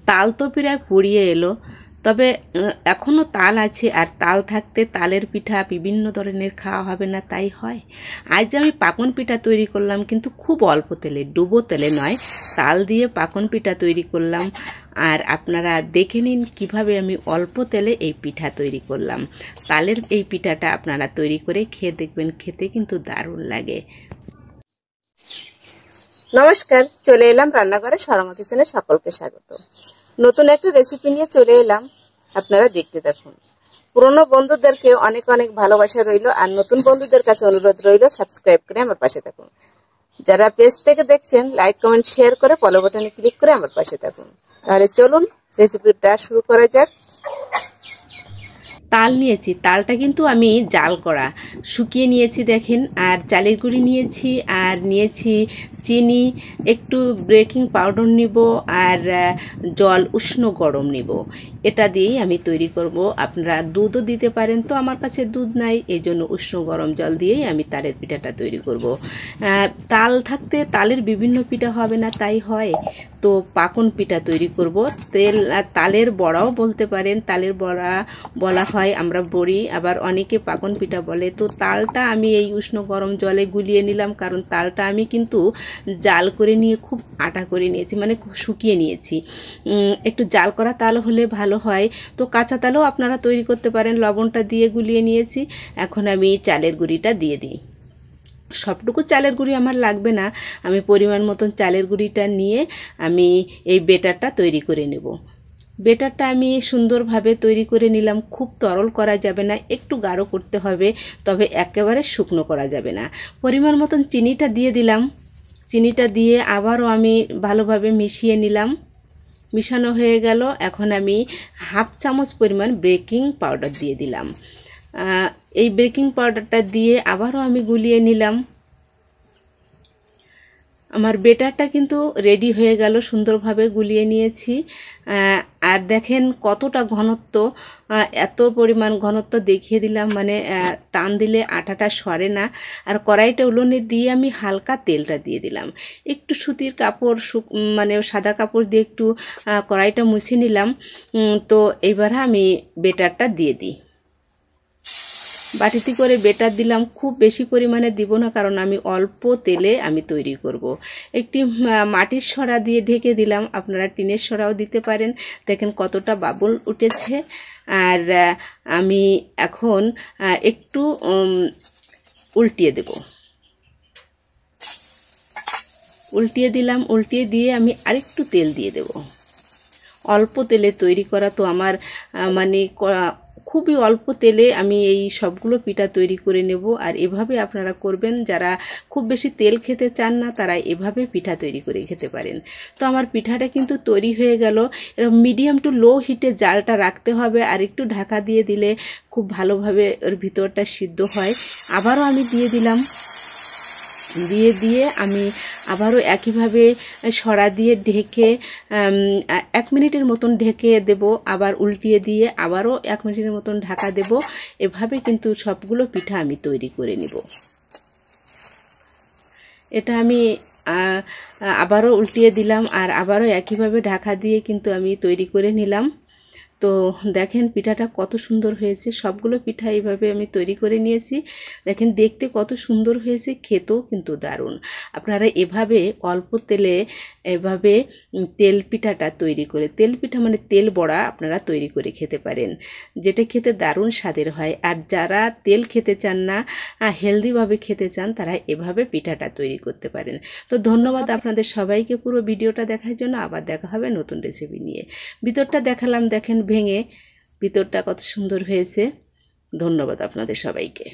তাল তো প্রায় ফুরিয়ে এলো, তবে এখনও তাল আছে, আর তাল থাকতে তালের পিঠা বিভিন্ন ধরনের খাওয়া হবে না তাই হয়। আজ আমি পাকন পিঠা তৈরি করলাম, কিন্তু খুব অল্প তেলে, ডুবো তেলে নয়, তাল দিয়ে পাকন পিঠা তৈরি করলাম। আর আপনারা দেখে নিন কিভাবে আমি অল্প তেলে এই পিঠা তৈরি করলাম। তালের এই পিঠাটা আপনারা তৈরি করে খেয়ে দেখবেন, খেতে কিন্তু দারুণ লাগে। নমস্কার, চলে এলাম রান্নাঘরে শর্মা কিচেনে, সকলকে স্বাগত। নতুন একটা রেসিপি নিয়ে চলে এলাম, আপনারা দেখতে থাকুন। পুরনো বন্ধুদেরকে অনেক অনেক ভালোবাসা রইল, আর নতুন বন্ধুদের কাছে অনুরোধ রইল সাবস্ক্রাইব করে আমার পাশে থাকুন। যারা পেজ থেকে দেখছেন লাইক কমেন্ট শেয়ার করে ফলো বাটনে ক্লিক করে আমার পাশে থাকুন। তাহলে চলুন রেসিপিটা শুরু করা যাক। তাল নিয়েছি, তালটা কিন্তু আমি জাল করা শুকিয়ে নিয়েছি দেখেন, আর চালের গুঁড়ি নিয়েছি, আর নিয়েছি চিনি, একটু বেকিং পাউডার নিব, আর জল উষ্ণ গরম নিব। এটা দিয়েই আমি তৈরি করব। আপনারা দুধও দিতে পারেন, তো আমার কাছে দুধ নাই, এই জন্য উষ্ণ গরম জল দিয়েই আমি তালের পিঠাটা তৈরি করব। তাল থাকতে তালের বিভিন্ন পিঠা হবে না তাই হয়, তো পাকন পিঠা তৈরি করব। তালের বড়াও বলতে পারেন, তালের বড়া বলা হয়, আমরা বড়ি, আবার অনেকে পাকন পিঠা বলে। তো তালটা আমি এই উষ্ণ গরম জলে গুলিয়ে নিলাম, কারণ তালটা আমি কিন্তু জাল করে নিয়ে খুব আটা করে নিয়েছি, মানে শুকিয়ে নিয়েছি। একটু জাল করা তাল হলে ভালো হয়, তো কাঁচা তালও আপনারা তৈরি করতে পারেন। লবণটা দিয়ে গুলিয়ে নিয়েছি, এখন আমি চালের গুঁড়িটা দিয়ে দিই। সবটুকু চালের গুঁড়ি আমার লাগবে না, আমি পরিমাণ মতন চালের গুঁড়িটা নিয়ে আমি এই বেটারটা তৈরি করে নেব। বেটারটা আমি সুন্দরভাবে তৈরি করে নিলাম। খুব তরল করা যাবে না, একটু গাঢ় করতে হবে, তবে একেবারে শুকনো করা যাবে না। পরিমাণ মতন চিনিটা দিয়ে দিলাম, চিনিটা দিয়ে আবারও আমি ভালোভাবে মিশিয়ে নিলাম। মিশানো হয়ে গেল, এখন আমি হাফ চামচ পরিমাণ বেকিং পাউডার দিয়ে দিলাম। এই বেকিং পাউডারটা দিয়ে আবারও আমি গুলিয়ে নিলাম। আমার বেটারটা কিন্তু রেডি হয়ে গেল, সুন্দরভাবে গুলিয়ে নিয়েছি। আর দেখেন কতটা ঘনত্ব, এত পরিমাণ ঘনত্ব দেখিয়ে দিলাম, মানে টান দিলে আটাটা সরে না। আর কড়াইটা উলুনে দিয়ে আমি হালকা তেলটা দিয়ে দিলাম, একটু সুতির কাপড়, মানে সাদা কাপড় দিয়ে একটু কড়াইটা মুছে নিলাম। তো এইবারে আমি বেটারটা দিয়ে দিই। বাটিতে করে বেটার দিলাম, খুব বেশি পরিমাণে দিব না, কারণ আমি অল্প তেলে আমি তৈরি করব। একটি মাটির সরা দিয়ে ঢেকে দিলাম, আপনারা টিনের সরাও দিতে পারেন। দেখেন কতটা বাবুল উঠেছে। আর আমি এখন একটু উল্টিয়ে দেব, উল্টিয়ে দিলাম। উল্টিয়ে দিয়ে আমি আরেকটু তেল দিয়ে দেব। অল্প তেলে তৈরি করা, তো আমার মানে খুবই অল্প তেলে আমি এই সবগুলো পিঠা তৈরি করে নেব। আর এভাবে আপনারা করবেন, যারা খুব বেশি তেল খেতে চান না তারা এভাবে পিঠা তৈরি করে খেতে পারেন। তো আমার পিঠাটা কিন্তু তৈরি হয়ে গেল। এরকম মিডিয়াম টু লো হিটে জালটা রাখতে হবে, আর একটু ঢাকা দিয়ে দিলে খুব ভালোভাবে ওর ভিতরটা সিদ্ধ হয়। আবারও আমি দিয়ে দিলাম, দিয়ে আমি আবারও একইভাবে সরা দিয়ে ঢেকে 1 মিনিটের মতন ঢেকে দেব, আবার উল্টিয়ে দিয়ে আবারও 1 মিনিটের মতন ঢাকা দেব। এভাবে কিন্তু সবগুলো পিঠা আমি তৈরি করে নিব। এটা আমি আবারও উল্টিয়ে দিলাম, আর আবারও একইভাবে ঢাকা দিয়ে কিন্তু আমি তৈরি করে নিলাম। তো দেখেন পিঠাটা কত সুন্দর হয়েছে। সবগুলো পিঠা এইভাবে আমি তৈরি করে নিয়েছি। দেখেন দেখতে কত সুন্দর হয়েছে, খেতেও কিন্তু দারুণ। আপনারা এভাবে অল্প তেলে এভাবে তেল পিঠাটা তৈরি করে, তেল পিঠা মানে তেল বড়া আপনারা তৈরি করে খেতে পারেন, যেটা খেতে দারুণ স্বাদের হয়। আর যারা তেল খেতে চান না, হেলদিভাবে খেতে চান, তারা এভাবে পিঠাটা তৈরি করতে পারেন। তো ধন্যবাদ আপনাদের সবাইকে পুরো ভিডিওটা দেখার জন্য। আবার দেখা হবে নতুন রেসিপি নিয়ে। ভিতরটা দেখালাম, দেখেন ভেঙে ভিতরটা কত সুন্দর হয়েছে। ধন্যবাদ আপনাদের সবাইকে।